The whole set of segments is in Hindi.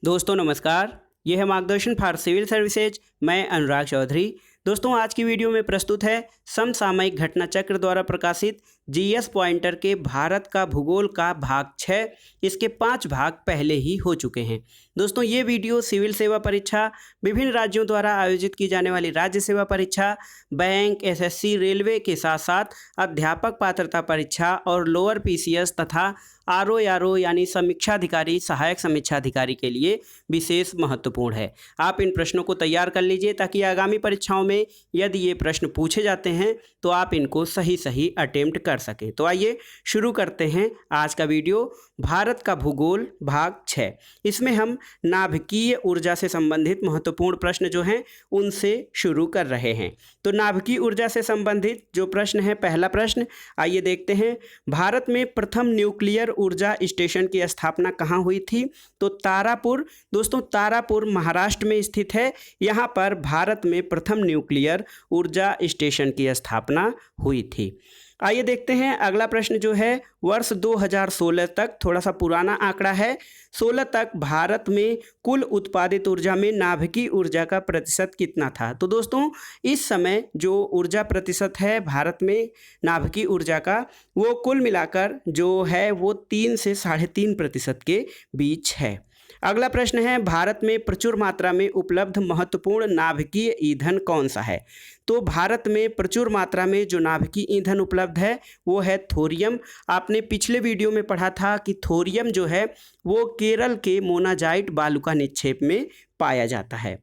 दोस्तों नमस्कार। यह है मार्गदर्शन फॉर सिविल सर्विसेज। मैं अनुराग चौधरी। दोस्तों आज की वीडियो में प्रस्तुत है समसामयिक घटना चक्र द्वारा प्रकाशित जीएस पॉइंटर के भारत का भूगोल का भाग 6। इसके 5 भाग पहले ही हो चुके हैं। दोस्तों ये वीडियो सिविल सेवा परीक्षा, विभिन्न राज्यों द्वारा आयोजित की जाने वाली राज्य सेवा परीक्षा, बैंक, एसएससी, रेलवे के साथ साथ अध्यापक पात्रता परीक्षा और लोअर पीसीएस तथा आरओ यानी समीक्षाधिकारी, सहायक समीक्षाधिकारी के लिए विशेष महत्वपूर्ण है। आप इन प्रश्नों को तैयार कर लीजिए ताकि आगामी परीक्षाओं में यदि ये प्रश्न पूछे जाते हैं तो आप इनको सही अटेम्प्ट कर सकें। तो आइए शुरू करते हैं आज का वीडियो। भारत का भूगोल भाग 6। इसमें हम नाभिकीय ऊर्जा से संबंधित महत्वपूर्ण प्रश्न जो हैं उनसे शुरू कर रहे हैं। तो नाभिकीय ऊर्जा से संबंधित जो प्रश्न है, पहला प्रश्न आइए देखते हैं। भारत में प्रथम न्यूक्लियर ऊर्जा स्टेशन की स्थापना कहाँ हुई थी? तो तारापुर। दोस्तों तारापुर महाराष्ट्र में स्थित है। यहाँ पर भारत में प्रथम न्यूक्लियर ऊर्जा स्टेशन की स्थापना हुई थी। आइए देखते हैं अगला प्रश्न जो है, वर्ष 2016 तक, थोड़ा सा पुराना आंकड़ा है, 16 तक भारत में कुल उत्पादित ऊर्जा में नाभिकीय ऊर्जा का प्रतिशत कितना था? तो दोस्तों इस समय जो ऊर्जा प्रतिशत है भारत में नाभिकीय ऊर्जा का, वो कुल मिलाकर जो है वो 3 से 3.5% के बीच है। अगला प्रश्न है, भारत में प्रचुर मात्रा में उपलब्ध महत्वपूर्ण नाभिकीय ईंधन कौन सा है? तो भारत में प्रचुर मात्रा में जो नाभिकीय ईंधन उपलब्ध है वो है थोरियम। आपने पिछले वीडियो में पढ़ा था कि थोरियम जो है वो केरल के मोनाजाइट बालुका निक्षेप में पाया जाता है।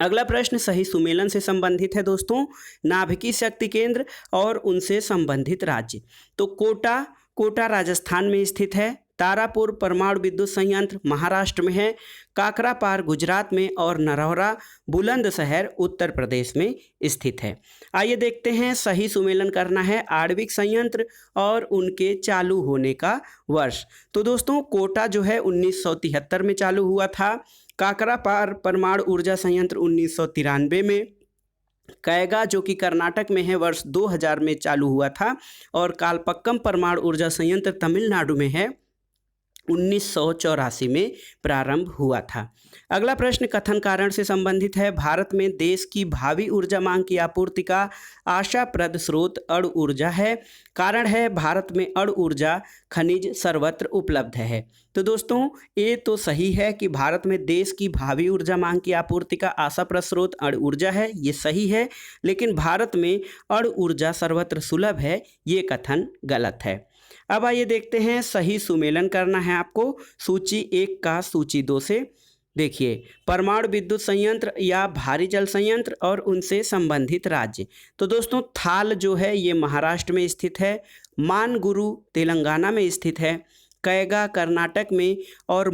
अगला प्रश्न सही सुमेलन से संबंधित है दोस्तों, नाभिकीय शक्ति केंद्र और उनसे संबंधित राज्य। तो कोटा राजस्थान में स्थित है, तारापुर परमाणु विद्युत संयंत्र महाराष्ट्र में है, काकरापार गुजरात में और नरौरा बुलंदशहर उत्तर प्रदेश में स्थित है। आइए देखते हैं सही सुमेलन करना है आणविक संयंत्र और उनके चालू होने का वर्ष। तो दोस्तों कोटा जो है 1973 में चालू हुआ था, काकरापार परमाणु ऊर्जा संयंत्र 1993 में, कैगा जो कि कर्नाटक में है वर्ष 2000 में चालू हुआ था, और कालपक्कम परमाणु ऊर्जा संयंत्र तमिलनाडु में है 1984 में प्रारंभ हुआ था। अगला प्रश्न कथन कारण से संबंधित है। भारत में देश की भावी ऊर्जा मांग की आपूर्ति का आशाप्रद स्रोत अणु ऊर्जा है। कारण है भारत में अणु ऊर्जा खनिज सर्वत्र उपलब्ध है। तो दोस्तों ये तो सही है कि भारत में देश की भावी ऊर्जा मांग की आपूर्ति का आशाप्रद स्रोत अणु ऊर्जा है, ये सही है, लेकिन भारत में अणु ऊर्जा सर्वत्र सुलभ है, ये कथन गलत है। अब आइए देखते हैं सही सुमेलन करना है आपको सूची 1 का सूची 2 से। देखिए परमाणु विद्युत संयंत्र या भारी जल संयंत्र और उनसे संबंधित राज्य। तो दोस्तों थाल जो है ये महाराष्ट्र में स्थित है, मानगुरु तेलंगाना में स्थित है, कैगा कर्नाटक में और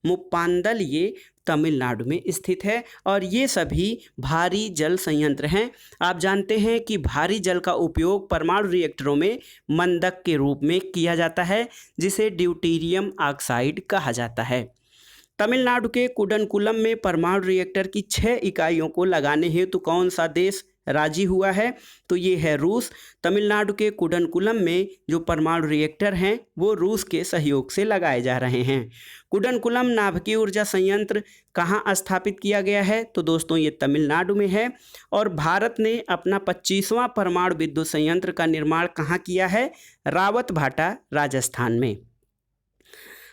मुप्पांदल ये तमिलनाडु में स्थित है, और ये सभी भारी जल संयंत्र हैं। आप जानते हैं कि भारी जल का उपयोग परमाणु रिएक्टरों में मंदक के रूप में किया जाता है, जिसे ड्यूटेरियम ऑक्साइड कहा जाता है। तमिलनाडु के कुडनकुलम में परमाणु रिएक्टर की 6 इकाइयों को लगाने हेतु कौन सा देश राजी हुआ है? तो ये है रूस। तमिलनाडु के कुडनकुलम में जो परमाणु रिएक्टर हैं वो रूस के सहयोग से लगाए जा रहे हैं। कुडनकुलम नाभिकीय ऊर्जा संयंत्र कहाँ स्थापित किया गया है? तो दोस्तों ये तमिलनाडु में है। और भारत ने अपना 25वां परमाणु विद्युत संयंत्र का निर्माण कहाँ किया है? रावतभाटा राजस्थान में।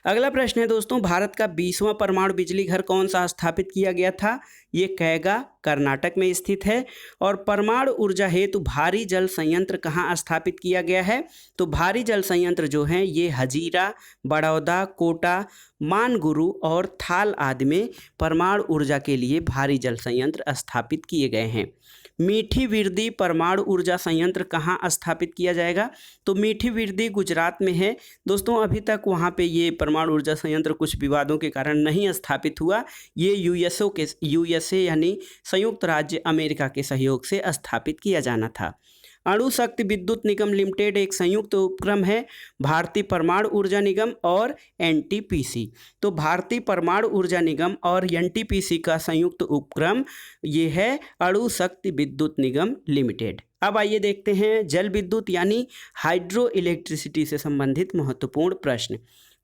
अगला प्रश्न है दोस्तों, भारत का 20वां परमाणु बिजली घर कौन सा स्थापित किया गया था? ये कैगा कर्नाटक में स्थित है। और परमाणु ऊर्जा हेतु भारी जल संयंत्र कहाँ स्थापित किया गया है? तो भारी जल संयंत्र जो हैं ये हजीरा, बड़ौदा, कोटा, मानगुरु और थाल आदि में परमाणु ऊर्जा के लिए भारी जल संयंत्र स्थापित किए गए हैं। मीठी विरदी परमाणु ऊर्जा संयंत्र कहाँ स्थापित किया जाएगा? तो मीठी विरदी गुजरात में है। दोस्तों अभी तक वहाँ पे ये परमाणु ऊर्जा संयंत्र कुछ विवादों के कारण नहीं स्थापित हुआ। ये यूएसए यानी संयुक्त राज्य अमेरिका के सहयोग से स्थापित किया जाना था। अणु शक्ति विद्युत निगम लिमिटेड एक संयुक्त उपक्रम है भारतीय परमाणु ऊर्जा निगम और एनटीपीसी। तो भारतीय परमाणु ऊर्जा निगम और एनटीपीसी का संयुक्त उपक्रम ये है अणु शक्ति विद्युत निगम लिमिटेड। अब आइए देखते हैं जल विद्युत यानी हाइड्रो इलेक्ट्रिसिटी से संबंधित महत्वपूर्ण प्रश्न।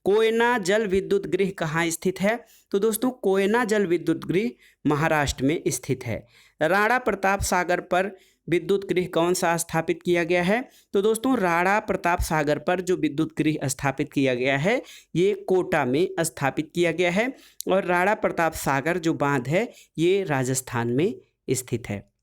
कोयना जल विद्युत गृह कहाँ स्थित है? तो दोस्तों कोयना जल विद्युत गृह महाराष्ट्र में स्थित है। राणा प्रताप सागर पर विद्युत गृह कौन सा स्थापित किया गया है? तो दोस्तों राणा प्रताप सागर पर जो विद्युत गृह स्थापित किया गया है ये कोटा में स्थापित किया गया है और राणा प्रताप सागर जो बांध है ये राजस्थान में स्थित है।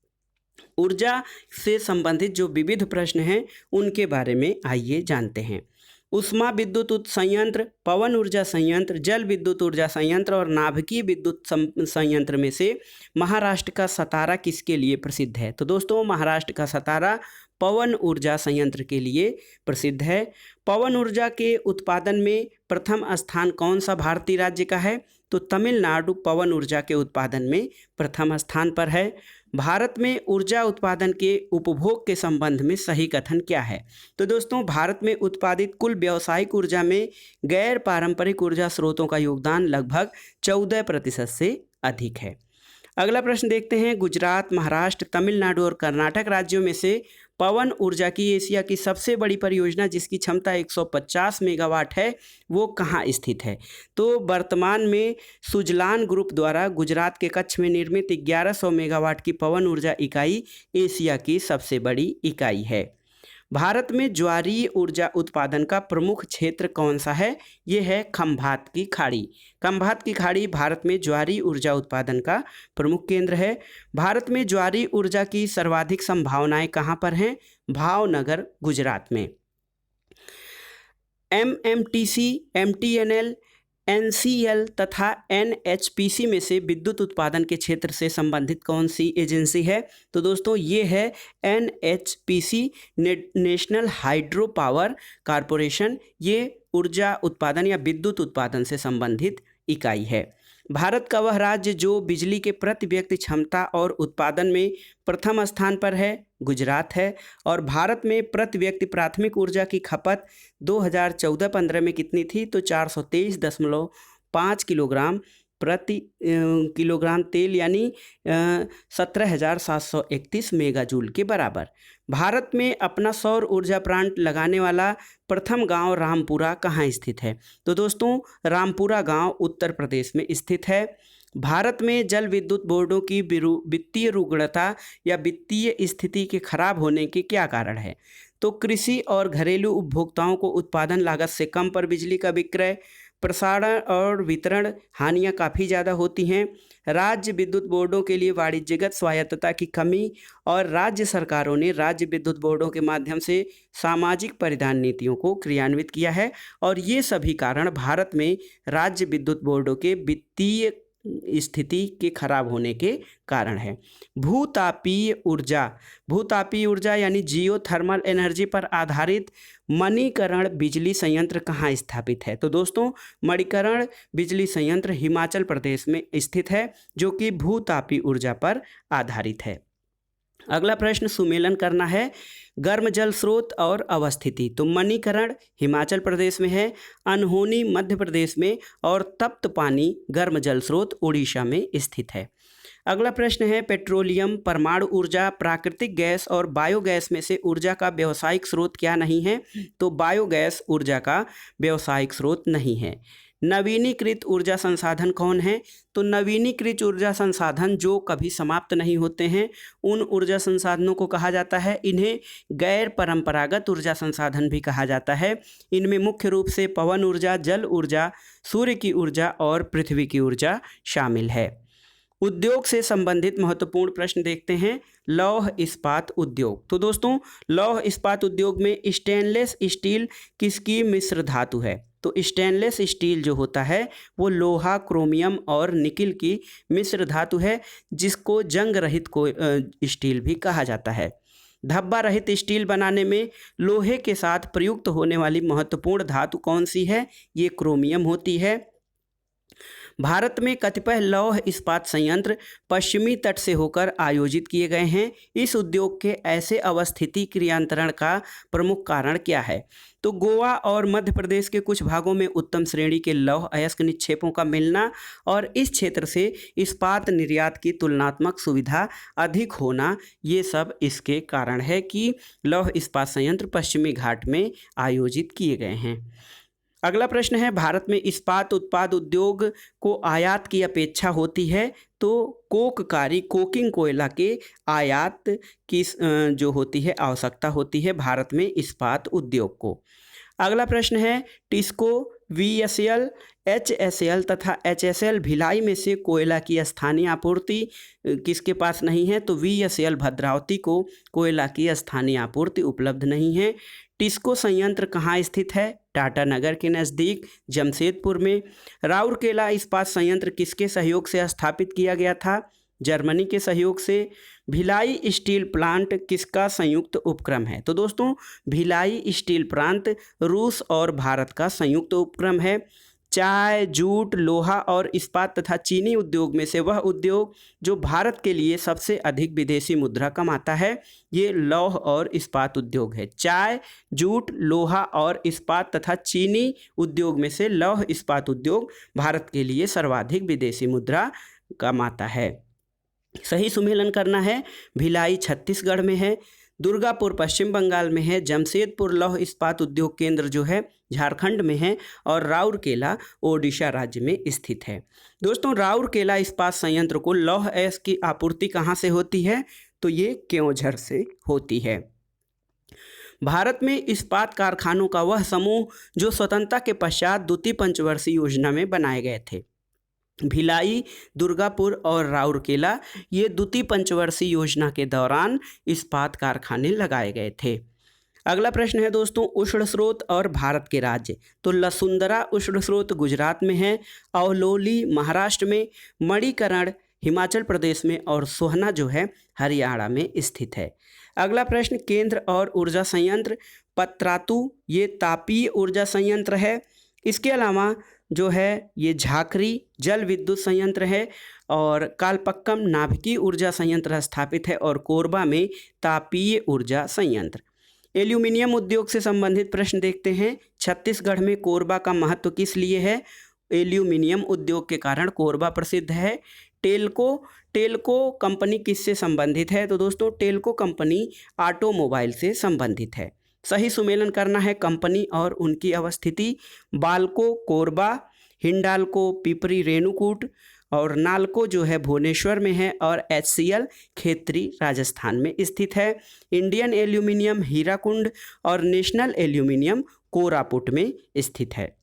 ऊर्जा से संबंधित जो विविध प्रश्न हैं उनके बारे में आइए जानते हैं। उष्मा विद्युत संयंत्र, पवन ऊर्जा संयंत्र, जल विद्युत ऊर्जा संयंत्र और नाभिकीय विद्युत संयंत्र में से महाराष्ट्र का सतारा किसके लिए प्रसिद्ध है? तो दोस्तों महाराष्ट्र का सतारा पवन ऊर्जा संयंत्र के लिए प्रसिद्ध है। पवन ऊर्जा के उत्पादन में प्रथम स्थान कौन सा भारतीय राज्य का है? तो तमिलनाडु पवन ऊर्जा के उत्पादन में प्रथम स्थान पर है। भारत में ऊर्जा उत्पादन के उपभोग के संबंध में सही कथन क्या है? तो दोस्तों भारत में उत्पादित कुल व्यावसायिक ऊर्जा में गैर पारंपरिक ऊर्जा स्रोतों का योगदान लगभग 14% से अधिक है। अगला प्रश्न देखते हैं। गुजरात, महाराष्ट्र, तमिलनाडु और कर्नाटक राज्यों में से पवन ऊर्जा की एशिया की सबसे बड़ी परियोजना जिसकी क्षमता 150 मेगावाट है वो कहाँ स्थित है? तो वर्तमान में सुजलान ग्रुप द्वारा गुजरात के कच्छ में निर्मित 1100 मेगावाट की पवन ऊर्जा इकाई एशिया की सबसे बड़ी इकाई है। भारत में ज्वारीय ऊर्जा उत्पादन का प्रमुख क्षेत्र कौन सा है? ये है खंभात की खाड़ी। खंभात की खाड़ी भारत में ज्वारीय ऊर्जा उत्पादन का प्रमुख केंद्र है। भारत में ज्वारीय ऊर्जा की सर्वाधिक संभावनाएं कहाँ पर हैं? भावनगर, गुजरात में। MMTC, MTNL, NCL तथा NHPC में से विद्युत उत्पादन के क्षेत्र से संबंधित कौन सी एजेंसी है? तो दोस्तों ये है NHPC, national hydro power corporation. ये ऊर्जा उत्पादन या विद्युत उत्पादन से संबंधित इकाई है। भारत का वह राज्य जो बिजली के प्रति व्यक्ति क्षमता और उत्पादन में प्रथम स्थान पर है गुजरात है। और भारत में प्रति व्यक्ति प्राथमिक ऊर्जा की खपत 2014-15 में कितनी थी? तो 423.5 किलोग्राम प्रति किलोग्राम तेल यानी 17,731 मेगाजूल के बराबर। भारत में अपना सौर ऊर्जा प्लांट लगाने वाला प्रथम गांव रामपुरा कहाँ स्थित है? तो दोस्तों रामपुरा गांव उत्तर प्रदेश में स्थित है। भारत में जल विद्युत बोर्डों की वित्तीय रुग्णता या वित्तीय स्थिति के खराब होने के क्या कारण है? तो कृषि और घरेलू उपभोक्ताओं को उत्पादन लागत से कम पर बिजली का विक्रय, प्रसारण और वितरण हानियां काफ़ी ज़्यादा होती हैं, राज्य विद्युत बोर्डों के लिए वाणिज्यगत स्वायत्तता की कमी और राज्य सरकारों ने राज्य विद्युत बोर्डों के माध्यम से सामाजिक परिधान नीतियों को क्रियान्वित किया है और ये सभी कारण भारत में राज्य विद्युत बोर्डों के वित्तीय स्थिति के खराब होने के कारण है। भूतापीय ऊर्जा यानी जियोथर्मल एनर्जी पर आधारित मणिकरण बिजली संयंत्र कहाँ स्थापित है? तो दोस्तों मणिकरण बिजली संयंत्र हिमाचल प्रदेश में स्थित है जो कि भूतापीय ऊर्जा पर आधारित है। अगला प्रश्न सुमेलन करना है। गर्म जल स्रोत और अवस्थिति। तो मणिकरण हिमाचल प्रदेश में है, अनहोनी मध्य प्रदेश में और तप्त पानी गर्म जल स्रोत उड़ीसा में स्थित है। अगला प्रश्न है पेट्रोलियम, परमाणु ऊर्जा, प्राकृतिक गैस और बायोगैस में से ऊर्जा का व्यावसायिक स्रोत क्या नहीं है? तो बायोगैस ऊर्जा का व्यावसायिक स्रोत नहीं है। नवीनीकृत ऊर्जा संसाधन कौन है? तो नवीनीकृत ऊर्जा संसाधन जो कभी समाप्त नहीं होते हैं उन ऊर्जा संसाधनों को कहा जाता है। इन्हें गैर परंपरागत ऊर्जा संसाधन भी कहा जाता है। इनमें मुख्य रूप से पवन ऊर्जा, जल ऊर्जा, सूर्य की ऊर्जा और पृथ्वी की ऊर्जा शामिल है। उद्योग से संबंधित महत्वपूर्ण प्रश्न देखते हैं। लौह इस्पात उद्योग। तो दोस्तों लौह इस्पात उद्योग में स्टेनलेस स्टील किसकी मिश्र धातु है? तो स्टेनलेस स्टील जो होता है वो लोहा, क्रोमियम और निकिल की मिश्र धातु है जिसको जंग रहित स्टील भी कहा जाता है। धब्बा रहित स्टील बनाने में लोहे के साथ प्रयुक्त होने वाली महत्वपूर्ण धातु कौन सी है? ये क्रोमियम होती है। भारत में कतिपय लौह इस्पात संयंत्र पश्चिमी तट से होकर आयोजित किए गए हैं। इस उद्योग के ऐसे अवस्थिति क्रियांतरण का प्रमुख कारण क्या है? तो गोवा और मध्य प्रदेश के कुछ भागों में उत्तम श्रेणी के लौह अयस्क निक्षेपों का मिलना और इस क्षेत्र से इस्पात निर्यात की तुलनात्मक सुविधा अधिक होना, ये सब इसके कारण है कि लौह इस्पात संयंत्र पश्चिमी घाट में आयोजित किए गए हैं। अगला प्रश्न है, भारत में इस्पात उत्पाद उद्योग को आयात की अपेक्षा होती है, तो कोककारी कोकिंग कोयला के आयात की जो होती है आवश्यकता होती है भारत में इस्पात उद्योग को। अगला प्रश्न है, टिस्को, VSL, HSL तथा HSL भिलाई में से कोयला की स्थानीय आपूर्ति किसके पास नहीं है, तो VSL भद्रावती को कोयला की स्थानीय आपूर्ति उपलब्ध नहीं है। टिस्को संयंत्र कहाँ स्थित है, टाटा नगर के नज़दीक जमशेदपुर में। राउरकेला इस्पात संयंत्र किसके सहयोग से स्थापित किया गया था, जर्मनी के सहयोग से। भिलाई स्टील प्लांट किसका संयुक्त उपक्रम है, तो दोस्तों भिलाई स्टील प्लांट रूस और भारत का संयुक्त उपक्रम है। चाय, जूट, लोहा और इस्पात तथा चीनी उद्योग में से वह उद्योग जो भारत के लिए सबसे अधिक विदेशी मुद्रा कमाता है, ये लौह और इस्पात उद्योग है। चाय, जूट, लोहा और इस्पात तथा चीनी उद्योग में से लौह इस्पात उद्योग भारत के लिए सर्वाधिक विदेशी मुद्रा कमाता है। सही सुमेलन करना है, भिलाई छत्तीसगढ़ में है, दुर्गापुर पश्चिम बंगाल में है, जमशेदपुर लौह इस्पात उद्योग केंद्र जो है झारखंड में है और राउरकेला ओडिशा राज्य में स्थित है। दोस्तों राउरकेला इस्पात संयंत्र को लौह अयस्क की आपूर्ति कहाँ से होती है, तो ये केओंझर से होती है। भारत में इस्पात कारखानों का वह समूह जो स्वतंत्रता के पश्चात द्वितीय पंचवर्षीय योजना में बनाए गए थे। भिलाई, दुर्गापुर और राउरकेला ये द्वितीय पंचवर्षीय योजना के दौरान इस्पात कारखाने लगाए गए थे। अगला प्रश्न है दोस्तों, उष्ण स्रोत और भारत के राज्य, तो लसुंदरा उष्ण स्रोत गुजरात में है, अवलोली महाराष्ट्र में, मणिकरण हिमाचल प्रदेश में और सोहना जो है हरियाणा में स्थित है। अगला प्रश्न, केंद्र और ऊर्जा संयंत्र, पत्रातु ये तापीय ऊर्जा संयंत्र है। इसके अलावा जो है ये झाकरी जल विद्युत संयंत्र है और कालपक्कम नाभिकीय ऊर्जा संयंत्र स्थापित है और कोरबा में तापीय ऊर्जा संयंत्र। एल्यूमिनियम उद्योग से संबंधित प्रश्न देखते हैं। छत्तीसगढ़ में कोरबा का महत्व किस लिए है, एल्यूमिनियम उद्योग के कारण कोरबा प्रसिद्ध है। टेल्को कंपनी किससे संबंधित है, तो दोस्तों टेल्को कंपनी ऑटोमोबाइल से संबंधित है। सही सुमेलन करना है, कंपनी और उनकी अवस्थिति, बाल्को कोरबा, हिंडाल्को पिपरी रेणुकूट और नाल्को जो है भुवनेश्वर में है और HCL खेतरी राजस्थान में स्थित है। इंडियन एल्यूमिनियम हीराकुंड और नेशनल एल्यूमिनियम कोरापुट में स्थित है।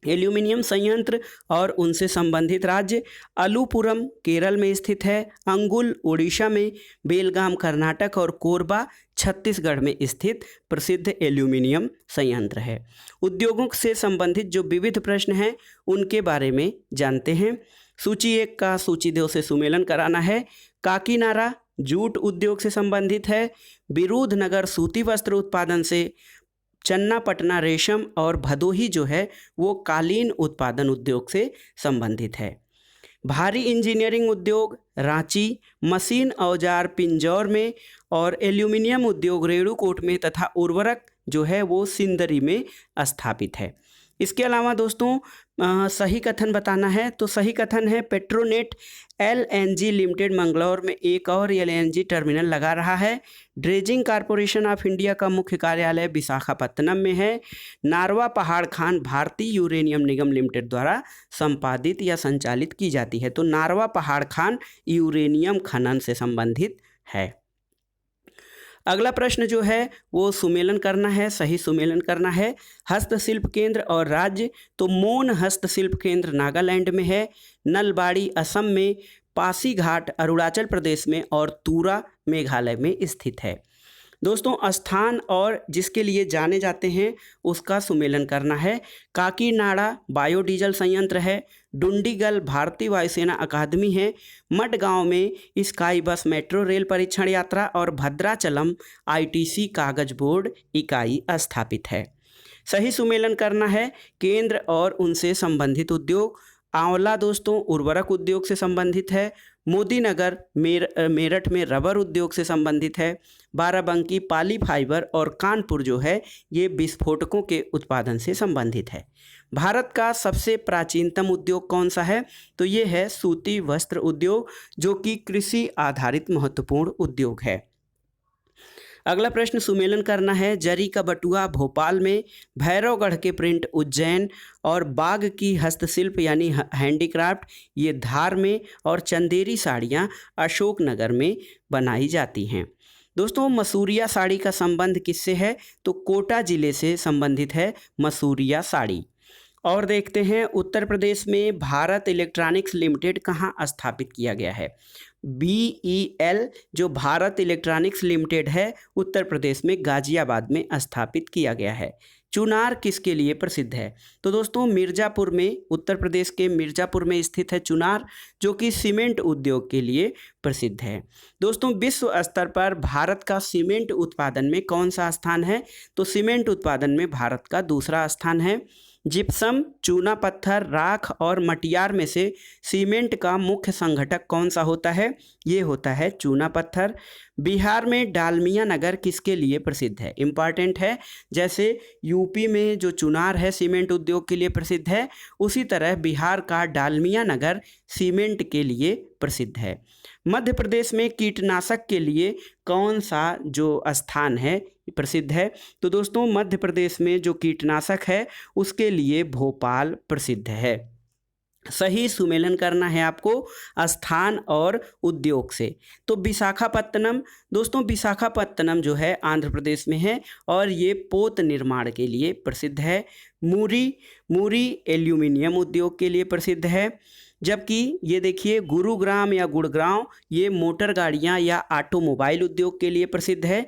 एल्यूमिनियम संयंत्र और उनसे संबंधित राज्य, अलुपुरम केरल में स्थित है, अंगुल उड़ीसा में, बेलगाम कर्नाटक और कोरबा छत्तीसगढ़ में स्थित प्रसिद्ध एल्यूमिनियम संयंत्र है। उद्योगों से संबंधित जो विविध प्रश्न हैं उनके बारे में जानते हैं। सूची 1 का सूची 2 से सुमेलन कराना है। काकीनाडा जूट उद्योग से संबंधित है, विरुधनगर सूती वस्त्र उत्पादन से, चन्नापटना रेशम और भदोही जो है वो कालीन उत्पादन उद्योग से संबंधित है। भारी इंजीनियरिंग उद्योग रांची, मशीन औजार पिंजौर में और एल्यूमिनियम उद्योग रेणुकूट में तथा उर्वरक जो है वो सिंदरी में स्थापित है। इसके अलावा दोस्तों सही कथन बताना है, तो सही कथन है पेट्रोनेट LNG लिमिटेड मंगलौर में एक और LNG टर्मिनल लगा रहा है। ड्रेजिंग कॉरपोरेशन ऑफ इंडिया का मुख्य कार्यालय विशाखापत्तनम में है। नारवा पहाड़ खान भारतीय यूरेनियम निगम लिमिटेड द्वारा संपादित या संचालित की जाती है, तो नारवा पहाड़ खान यूरेनियम खनन से संबंधित है। अगला प्रश्न जो है वो सुमेलन करना है, सही सुमेलन करना है। हस्तशिल्प केंद्र और राज्य, तो मोन हस्तशिल्प केंद्र नागालैंड में है, नलबाड़ी असम में, पासीघाट अरुणाचल प्रदेश में और तुरा मेघालय में स्थित है। दोस्तों स्थान और जिसके लिए जाने जाते हैं उसका सुमेलन करना है। काकीनाडा बायोडीजल संयंत्र है, डुंडीगल भारतीय वायुसेना अकादमी है, मडगांव में स्काई बस मेट्रो रेल परीक्षण यात्रा और भद्राचलम ITC कागज बोर्ड इकाई स्थापित है। सही सुमेलन करना है। केंद्र और उनसे संबंधित उद्योग, आंवला दोस्तों उर्वरक उद्योग से संबंधित है, मोदीनगर मेरठ में रबर उद्योग से संबंधित है, बाराबंकी पाली फाइबर और कानपुर जो है ये विस्फोटकों के उत्पादन से संबंधित है। भारत का सबसे प्राचीनतम उद्योग कौन सा है, तो ये है सूती वस्त्र उद्योग जो कि कृषि आधारित महत्वपूर्ण उद्योग है। अगला प्रश्न सुमेलन करना है। जरी का बटुआ भोपाल में, भैरवगढ़ के प्रिंट उज्जैन और बाग की हस्तशिल्प यानी हैंडीक्राफ्ट ये धार में और चंदेरी साड़ियाँ अशोकनगर में बनाई जाती हैं। दोस्तों मसूरिया साड़ी का संबंध किससे है? तो कोटा जिले से संबंधित है मसूरिया साड़ी। और देखते हैं उत्तर प्रदेश में भारत इलेक्ट्रॉनिक्स लिमिटेड कहाँ स्थापित किया गया है? BEL जो भारत इलेक्ट्रॉनिक्स लिमिटेड है उत्तर प्रदेश में गाजियाबाद में स्थापित किया गया है। चुनार किसके लिए प्रसिद्ध है? तो दोस्तों मिर्ज़ापुर में, उत्तर प्रदेश के मिर्ज़ापुर में स्थित है चुनार, जो कि सीमेंट उद्योग के लिए प्रसिद्ध है। दोस्तों विश्व स्तर पर भारत का सीमेंट उत्पादन में कौन सा स्थान है? तो सीमेंट उत्पादन में भारत का दूसरा स्थान है। जिप्सम, चूना पत्थर, राख और मटियार में से सीमेंट का मुख्य संघटक कौन सा होता है? ये होता है चूना पत्थर। बिहार में डालमिया नगर किसके लिए प्रसिद्ध है? इम्पॉर्टेंट है। जैसे यूपी में जो चुनार है सीमेंट उद्योग के लिए प्रसिद्ध है, उसी तरह बिहार का डालमिया नगर सीमेंट के लिए प्रसिद्ध है। मध्य प्रदेश में कीटनाशक के लिए कौन सा जो स्थान है प्रसिद्ध है? तो दोस्तों मध्य प्रदेश में जो कीटनाशक है उसके लिए भोपाल प्रसिद्ध है। सही सुमेलन करना है आपको स्थान और उद्योग से। तो विशाखापत्तनम, दोस्तों विशाखापत्तनम जो है आंध्र प्रदेश में है और ये पोत निर्माण के लिए प्रसिद्ध है। मूरी एल्यूमिनियम उद्योग के लिए प्रसिद्ध है। जबकि ये देखिए गुरुग्राम या गुड़गांव ये मोटर गाड़ियाँ या ऑटोमोबाइल उद्योग के लिए प्रसिद्ध है।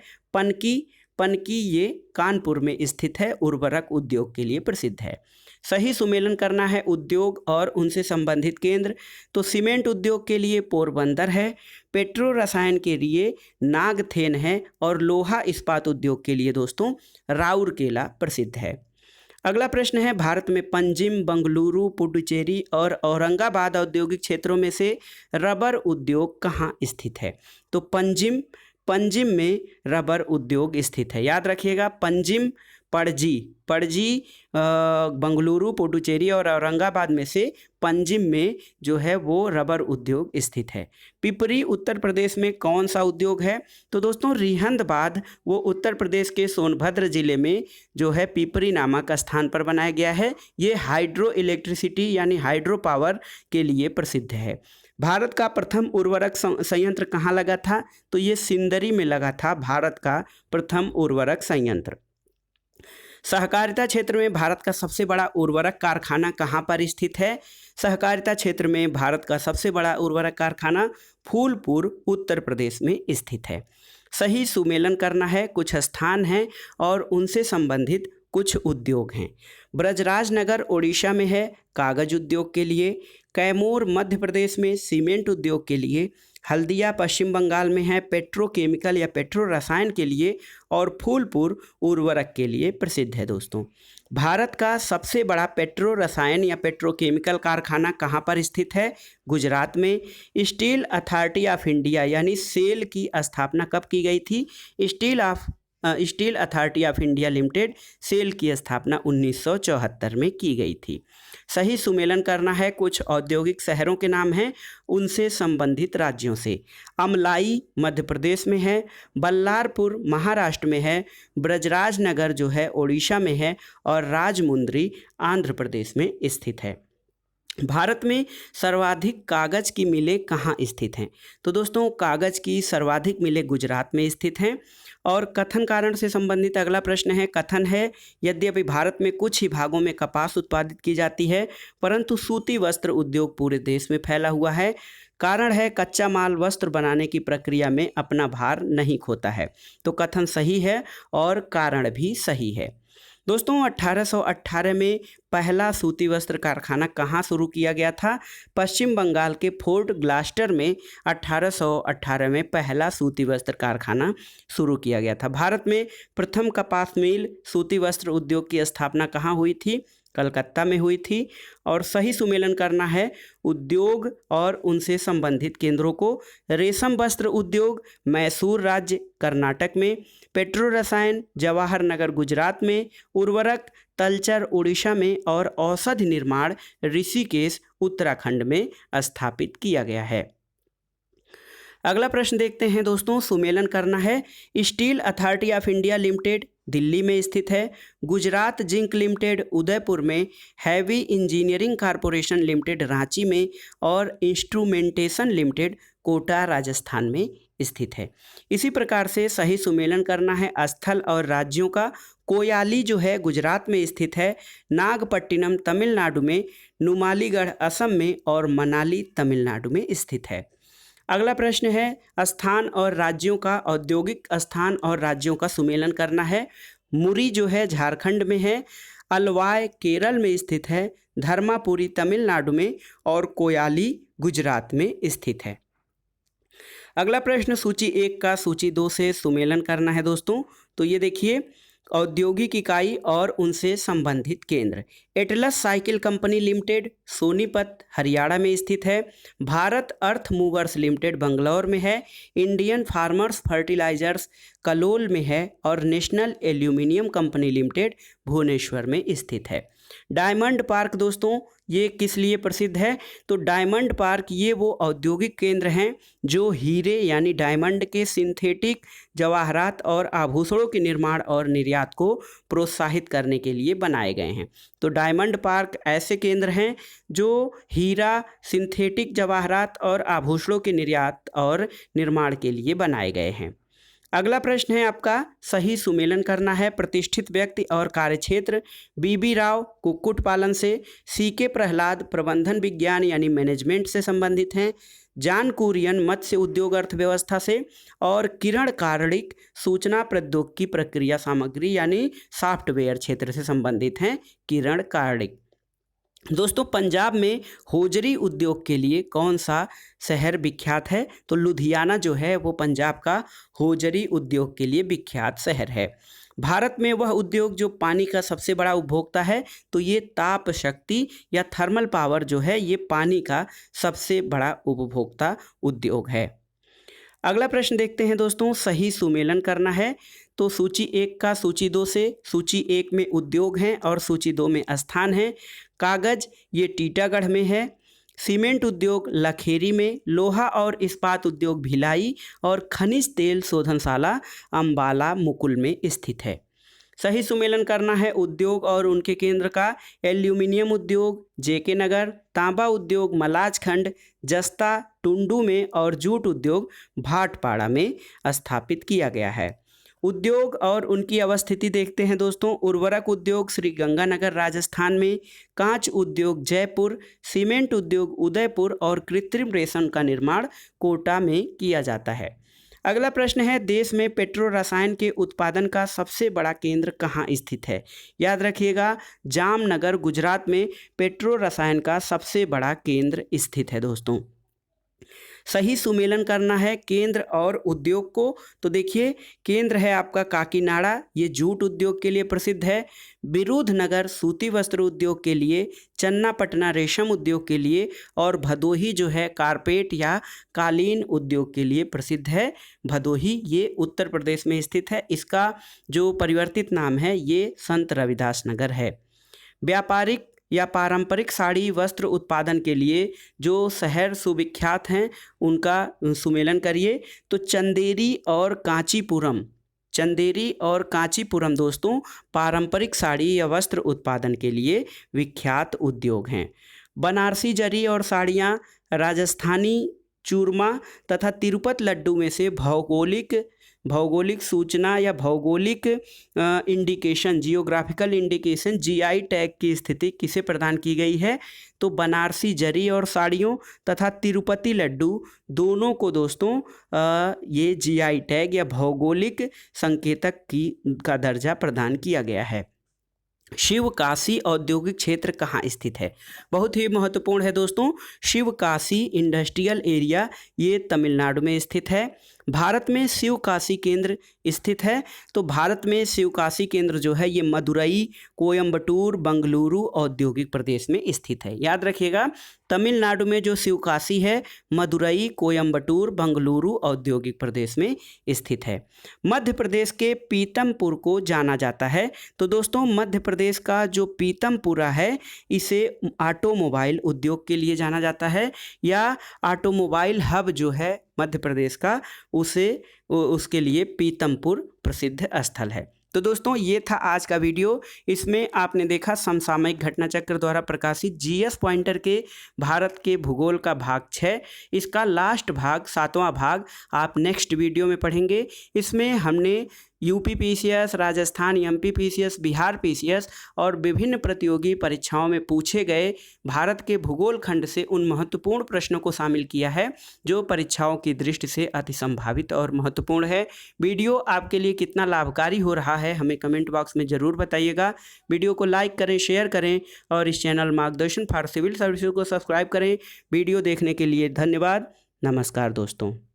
पनकी ये कानपुर में स्थित है, उर्वरक उद्योग के लिए प्रसिद्ध है। सही सुमेलन करना है उद्योग और उनसे संबंधित केंद्र। तो सीमेंट उद्योग के लिए पोरबंदर है, पेट्रो रसायन के लिए नागथेन है और लोहा इस्पात उद्योग के लिए दोस्तों राउरकेला प्रसिद्ध है। अगला प्रश्न है भारत में पंजिम, बंगलुरु, पुडुचेरी और औरंगाबाद औद्योगिक क्षेत्रों में से रबर उद्योग कहाँ स्थित है? तो पंजिम में रबर उद्योग स्थित है। याद रखिएगा पंजिम, पणजी बंगलुरु, पुडुचेरी और औरंगाबाद में से पंजिम में जो है वो रबर उद्योग स्थित है। पिपरी उत्तर प्रदेश में कौन सा उद्योग है? तो दोस्तों रिहंदबाद वो उत्तर प्रदेश के सोनभद्र जिले में जो है पिपरी नामक स्थान पर बनाया गया है। ये हाइड्रो इलेक्ट्रिसिटी यानी हाइड्रो पावर के लिए प्रसिद्ध है। भारत का प्रथम उर्वरक संयंत्र कहाँ लगा था? तो ये सिंदरी में लगा था भारत का प्रथम उर्वरक संयंत्र। सहकारिता क्षेत्र में भारत का सबसे बड़ा उर्वरक कारखाना कहाँ पर स्थित है? सहकारिता क्षेत्र में भारत का सबसे बड़ा उर्वरक कारखाना फूलपुर उत्तर प्रदेश में स्थित है। सही सुमेलन करना है, कुछ स्थान हैं और उनसे संबंधित कुछ उद्योग हैं। ब्रजराज नगर ओडिशा में है कागज उद्योग के लिए, कैमूर मध्य प्रदेश में सीमेंट उद्योग के लिए, हल्दिया पश्चिम बंगाल में है पेट्रोकेमिकल या पेट्रो रसायन के लिए और फूलपुर उर्वरक के लिए प्रसिद्ध है। दोस्तों भारत का सबसे बड़ा पेट्रो रसायन या पेट्रोकेमिकल कारखाना कहाँ पर स्थित है? गुजरात में। स्टील अथॉरिटी ऑफ इंडिया यानी सेल की स्थापना कब की गई थी? Steel authority of India limited SAIL की स्थापना 1974 में की गई थी। सही सुमेलन करना है, कुछ औद्योगिक शहरों के नाम हैं उनसे संबंधित राज्यों से। अमलाई मध्य प्रदेश में है, बल्लारपुर महाराष्ट्र में है, ब्रजराज नगर जो है ओडिशा में है और राजमुंद्री आंध्र प्रदेश में स्थित है। भारत में सर्वाधिक कागज़ की मिलें कहाँ स्थित हैं? तो दोस्तों कागज़ की सर्वाधिक मिलें गुजरात में स्थित हैं। और कथन कारण से संबंधित अगला प्रश्न है। कथन है यद्यपि भारत में कुछ ही भागों में कपास उत्पादित की जाती है परंतु सूती वस्त्र उद्योग पूरे देश में फैला हुआ है। कारण है कच्चा माल वस्त्र बनाने की प्रक्रिया में अपना भार नहीं खोता है। तो कथन सही है और कारण भी सही है। दोस्तों 1818 में पहला सूती वस्त्र कारखाना कहाँ शुरू किया गया था? पश्चिम बंगाल के फोर्ट ग्लास्टर में 1818 में पहला सूती वस्त्र कारखाना शुरू किया गया था। भारत में प्रथम कपास मिल सूती वस्त्र उद्योग की स्थापना कहाँ हुई थी? कलकत्ता में हुई थी। और सही सुमेलन करना है उद्योग और उनसे संबंधित केंद्रों को। रेशम वस्त्र उद्योग मैसूर राज्य कर्नाटक में, पेट्रो रसायन जवाहर नगर गुजरात में, उर्वरक तलचर उड़ीसा में और औषधि निर्माण ऋषिकेश उत्तराखंड में स्थापित किया गया है। अगला प्रश्न देखते हैं दोस्तों, सुमेलन करना है। Steel authority of India limited Delhi में स्थित है। गुजरात जिंक लिमिटेड उदयपुर में, heavy engineering corporation limited Ranchi में और इंस्ट्रूमेंटेशन लिमिटेड कोटा राजस्थान में स्थित है। इसी प्रकार से सही सुमेलन करना है स्थल और राज्यों का। कोयाली जो है गुजरात में स्थित है, नागपट्टिनम तमिलनाडु में, नुमालीगढ़ असम में और मनाली तमिलनाडु में स्थित है। अगला प्रश्न है स्थान और राज्यों का, औद्योगिक स्थान और राज्यों का सुमेलन करना है। मुरी जो है झारखंड में है, अलवाय केरल में स्थित है, धर्मापुरी तमिलनाडु में और कोयाली गुजरात में स्थित है। अगला प्रश्न सूची 1 का सूची 2 से सुमेलन करना है दोस्तों। तो ये देखिए, औद्योगिक इकाई और उनसे संबंधित केंद्र। Atlas cycle company limited Sonipat Haryana में स्थित है। Bharat earth movers limited Bangalore में है। इंडियन फार्मर्स फर्टिलाइजर्स कलोल में है और national aluminium company limited Bhubaneswar में स्थित है। डायमंड पार्क दोस्तों ये किस लिए प्रसिद्ध है? तो डायमंड पार्क ये वो औद्योगिक केंद्र हैं जो हीरे यानी डायमंड के सिंथेटिक जवाहरात और आभूषणों के निर्माण और निर्यात को प्रोत्साहित करने के लिए बनाए गए हैं। तो डायमंड पार्क ऐसे केंद्र हैं जो हीरा, सिंथेटिक जवाहरात और आभूषणों के निर्यात और निर्माण के लिए बनाए गए हैं। अगला प्रश्न है आपका, सही सुमेलन करना है। प्रतिष्ठित व्यक्ति और कार्यक्षेत्र। बीबी राव कुक्कुट पालन से, सीके प्रहलाद प्रबंधन विज्ञान यानी मैनेजमेंट से संबंधित हैं, जॉन कुरियन मत्स्य उद्योग अर्थव्यवस्था से और किरण कार्णिक सूचना प्रौद्योगिकी प्रक्रिया सामग्री यानी सॉफ्टवेयर क्षेत्र से संबंधित हैं। किरण कार्णिक। दोस्तों पंजाब में होजरी उद्योग के लिए कौन सा शहर विख्यात है? तो लुधियाना जो है वो पंजाब का होजरी उद्योग के लिए विख्यात शहर है। भारत में वह उद्योग जो पानी का सबसे बड़ा उपभोक्ता है, तो ये ताप शक्ति या थर्मल पावर जो है ये पानी का सबसे बड़ा उपभोक्ता उद्योग है। अगला प्रश्न देखते हैं दोस्तों, सही सुमेलन करना है। तो सूची 1 का सूची 2 से, सूची 1 में उद्योग हैं और सूची 2 में स्थान है। कागज ये टीटागढ़ में है, सीमेंट उद्योग लखेरी में, लोहा और इस्पात उद्योग भिलाई और खनिज तेल शोधनशाला अंबाला मुकुल में स्थित है। सही सुमेलन करना है उद्योग और उनके केंद्र का। एल्यूमिनियम उद्योग जेके नगर, तांबा उद्योग मलाजखंड, जस्ता टुंडू में और जूट उद्योग भाटपाड़ा में स्थापित किया गया है। उद्योग और उनकी अवस्थिति देखते हैं दोस्तों। उर्वरक उद्योग श्री गंगानगर राजस्थान में, कांच उद्योग जयपुर, सीमेंट उद्योग उदयपुर और कृत्रिम रेशम का निर्माण कोटा में किया जाता है। अगला प्रश्न है, देश में पेट्रो रसायन के उत्पादन का सबसे बड़ा केंद्र कहाँ स्थित है? याद रखिएगा, जामनगर गुजरात में पेट्रो रसायन का सबसे बड़ा केंद्र स्थित है दोस्तों। सही सुमेलन करना है केंद्र और उद्योग को। तो देखिए, केंद्र है आपका काकीनाडा, ये जूट उद्योग के लिए प्रसिद्ध है। बिरुधनगर सूती वस्त्र उद्योग के लिए, चन्नापटना रेशम उद्योग के लिए और भदोही जो है कारपेट या कालीन उद्योग के लिए प्रसिद्ध है। भदोही ये उत्तर प्रदेश में स्थित है। इसका जो परिवर्तित नाम है ये संत रविदास नगर है। व्यापारिक या पारंपरिक साड़ी वस्त्र उत्पादन के लिए जो शहर सुविख्यात हैं उनका सुमेलन करिए। तो चंदेरी और कांचीपुरम, चंदेरी और कांचीपुरम दोस्तों पारंपरिक साड़ी या वस्त्र उत्पादन के लिए विख्यात उद्योग हैं। बनारसी जरी और साड़ियाँ, राजस्थानी चूरमा तथा तिरुपत लड्डू में से भौगोलिक सूचना या भौगोलिक indication, geographical indication GI tag की स्थिति किसे प्रदान की गई है? तो बनारसी जरी और साड़ियों तथा तिरुपति लड्डू दोनों को दोस्तों ये जीआई टैग या भौगोलिक संकेतक का दर्जा प्रदान किया गया है। शिवकाशी औद्योगिक क्षेत्र कहाँ स्थित है? बहुत ही महत्वपूर्ण है दोस्तों। शिवकाशी इंडस्ट्रियल एरिया ये तमिलनाडु में स्थित है। भारत में शिवकाशी केंद्र स्थित है। तो भारत में शिवकाशी केंद्र जो है ये मदुरई, कोयम्बटूर, बंगलुरु औद्योगिक प्रदेश में स्थित है। याद रखिएगा, तमिलनाडु में जो शिवकाशी है मदुरई, कोयम्बटूर, बंगलुरु औद्योगिक प्रदेश में स्थित है। मध्य प्रदेश के पीतमपुर को जाना जाता है। तो दोस्तों मध्य प्रदेश का जो पीतमपुरा है इसे ऑटोमोबाइल उद्योग के लिए जाना जाता है या ऑटोमोबाइल हब जो है मध्य प्रदेश का, उसके लिए पीतमपुर प्रसिद्ध स्थल है। तो दोस्तों ये था आज का वीडियो। इसमें आपने देखा समसामयिक घटना चक्र द्वारा प्रकाशित जीएस पॉइंटर के भारत के भूगोल का भाग 6। इसका लास्ट भाग 7वां भाग आप नेक्स्ट वीडियो में पढ़ेंगे। इसमें हमने UP PCS, Rajasthan MP PCS, Bihar PCS और विभिन्न प्रतियोगी परीक्षाओं में पूछे गए भारत के भूगोल खंड से उन महत्वपूर्ण प्रश्नों को शामिल किया है जो परीक्षाओं की दृष्टि से अति संभावित और महत्वपूर्ण है। वीडियो आपके लिए कितना लाभकारी हो रहा है हमें कमेंट बॉक्स में ज़रूर बताइएगा। वीडियो को लाइक करें, शेयर करें और इस चैनल मार्गदर्शन फॉर सिविल सर्विसेज को सब्सक्राइब करें। वीडियो देखने के लिए धन्यवाद। नमस्कार दोस्तों।